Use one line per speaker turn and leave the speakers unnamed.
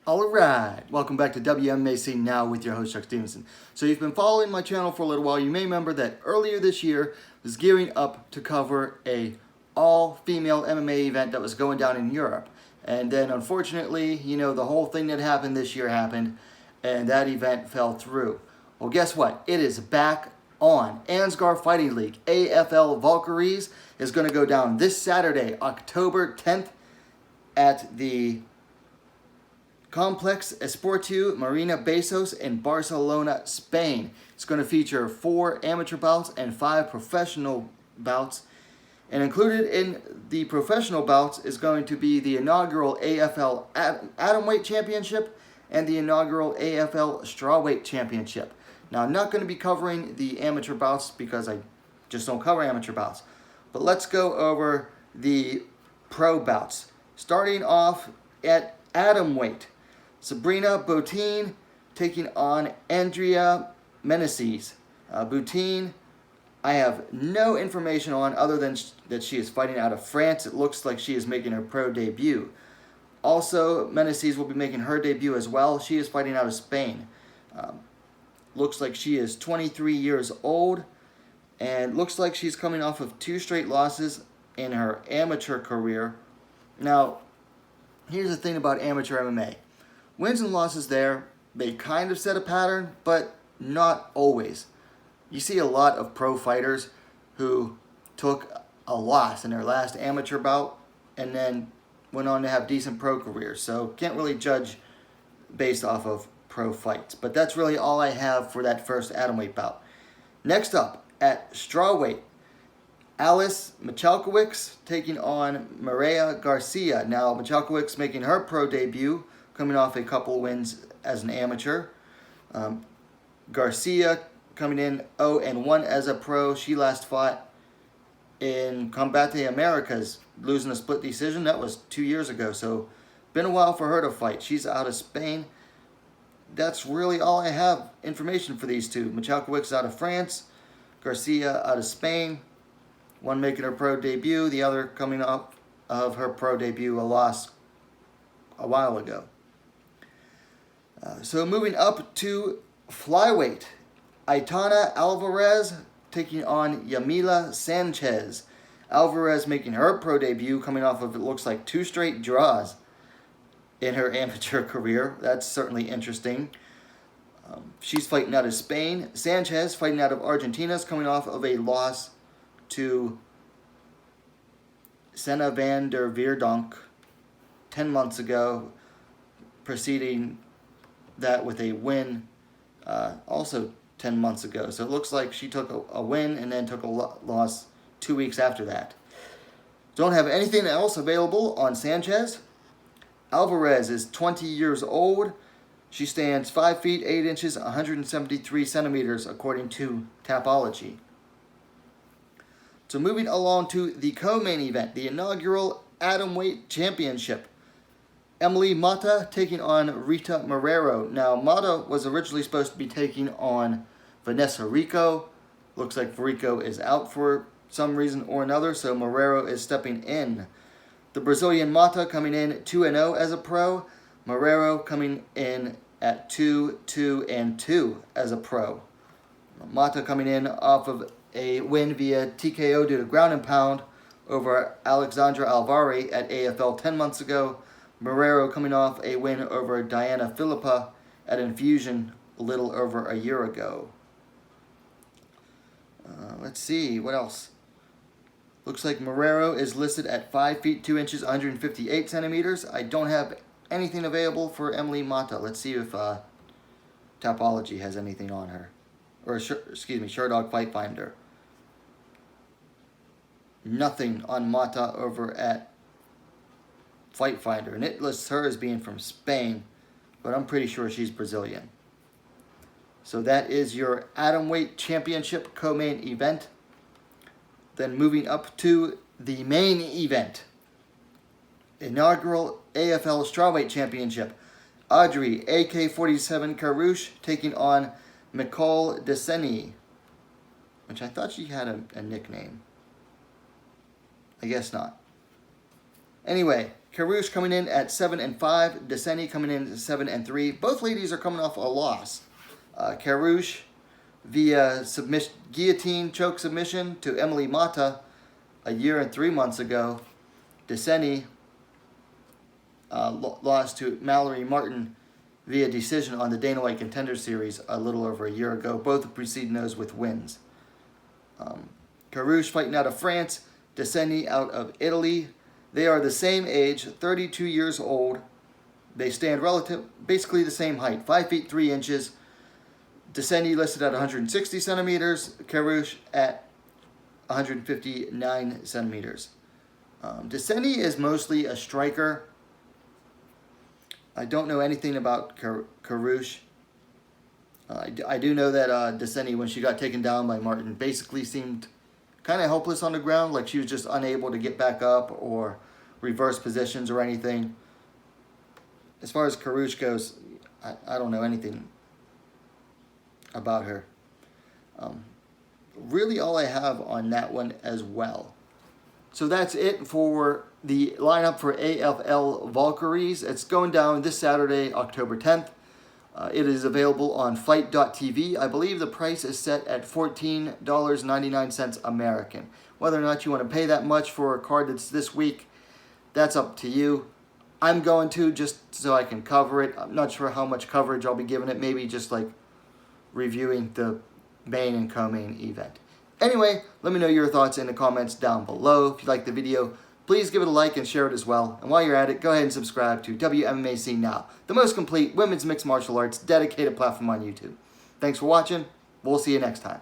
Alright, welcome back to WMAC Now with your host Chuck Stevenson. So you've been following my channel for a little while. You may remember that earlier this year I was gearing up to cover a all-female MMA event that was going down in Europe. And then unfortunately, the whole thing that happened this year happened and that event fell through. Well, guess what? It is back on. Ansger Fighting League, AFL Valkyries, is going to go down this Saturday, October 10th at the Complex Esportiu Marina Besos in Barcelona, Spain. It's going to feature 4 amateur bouts and 5 professional bouts. And included in the professional bouts is going to be the inaugural AFL Atomweight Championship and the inaugural AFL Strawweight Championship. Now, I'm not going to be covering the amateur bouts because I just don't cover amateur bouts. But let's go over the pro bouts. Starting off at Atomweight. Sabrina Boutine taking on Andrea Meneses. Boutine, I have no information on other than that she is fighting out of France. It looks like she is making her pro debut. Also, Meneses will be making her debut as well. She is fighting out of Spain. Looks like she is 23 years old and looks like she's coming off of 2 straight losses in her amateur career. Now, here's the thing about amateur MMA. Wins and losses there, they kind of set a pattern, but not always. You see a lot of pro fighters who took a loss in their last amateur bout and then went on to have decent pro careers. So can't really judge based off of pro fights. But that's really all I have for that first atomweight bout. Next up, at strawweight, Alice Michalkiewicz taking on Maria Garcia. Now, Michalkiewicz making her pro debut, coming off a couple wins as an amateur. Garcia coming in 0-1 as a pro. She last fought in Combate Americas, losing a split decision. That was 2 years ago, so been a while for her to fight. She's out of Spain. That's really all I have information for these two. Michalkiewicz out of France, Garcia out of Spain. One making her pro debut, the other coming up of her pro debut, a loss a while ago. So moving up to flyweight, Aitana Alvarez taking on Yamila Sanchez. Alvarez making her pro debut, coming off of, it looks like, 2 straight draws in her amateur career. That's certainly interesting. She's fighting out of Spain. Sanchez fighting out of Argentina, coming off of a loss to Senna van der Veerdonk 10 months ago, preceding that with a win also 10 months ago. So it looks like she took a win and then took a loss 2 weeks after that. Don't have anything else available on Sanchez. Alvarez is 20 years old. She stands 5 feet 8 inches, 173 centimeters, according to Tapology. So moving along to the co-main event, the inaugural Atomweight Championship. Emily Mata taking on Rita Marrero. Now, Mata was originally supposed to be taking on Vanessa Rico. Looks like Rico is out for some reason or another, so Marrero is stepping in. The Brazilian Mata coming in 2-0 as a pro. Marrero coming in at 2-2 as a pro. Mata coming in off of a win via TKO due to ground and pound over Alexandra Alvari at AFL 10 months ago. Marrero coming off a win over Diana Philippa at Infusion a little over a year ago. Let's see, what else? Looks like Marrero is listed at 5 feet 2 inches, 158 centimeters. I don't have anything available for Emily Mata. Let's see if Tapology has anything on her. Or, Sherdog Fight Finder. Nothing on Mata over at Fight Finder, and it lists her as being from Spain, but I'm pretty sure she's Brazilian. So that is your Atomweight Championship co-main event. Then moving up to the main event, inaugural AFL Strawweight Championship. Audrey AK-47 Karouche taking on Nicole Deseni, which I thought she had a nickname. I guess not. Anyway, Karush coming in at 7-5. Deseni coming in at 7-3. Both ladies are coming off a loss. Karush via guillotine choke submission to Emily Mata a year and 3 months ago. Deseni lost to Mallory Martin via decision on the Dana White Contender Series a little over a year ago. Both preceding those with wins. Karush fighting out of France. Deseni out of Italy. They are the same age, 32 years old. They stand basically the same height, 5 feet 3 inches. Deseni listed at 160 centimeters. Karush at 159 centimeters. Deseni is mostly a striker. I don't know anything about Karush. I do know that Deseni, when she got taken down by Martin, basically seemed kind of helpless on the ground, like she was just unable to get back up or reverse positions or anything. As far as Karush goes, I don't know anything about her. Really all I have on that one as well. So that's it for the lineup for AFL Valkyries. It's going down this Saturday, October 10th. It is available on fight.tv. I believe the price is set at $14.99 American. Whether or not you want to pay that much for a card that's this week, that's up to you. I'm going to, just so I can cover it. I'm not sure how much coverage I'll be giving it. Maybe just like reviewing the main and co-main event. Anyway, let me know your thoughts in the comments down below. If you like the video, please give it a like and share it as well. And while you're at it, go ahead and subscribe to Wmma Scene Now, the most complete women's mixed martial arts dedicated platform on YouTube. Thanks for watching. We'll see you next time.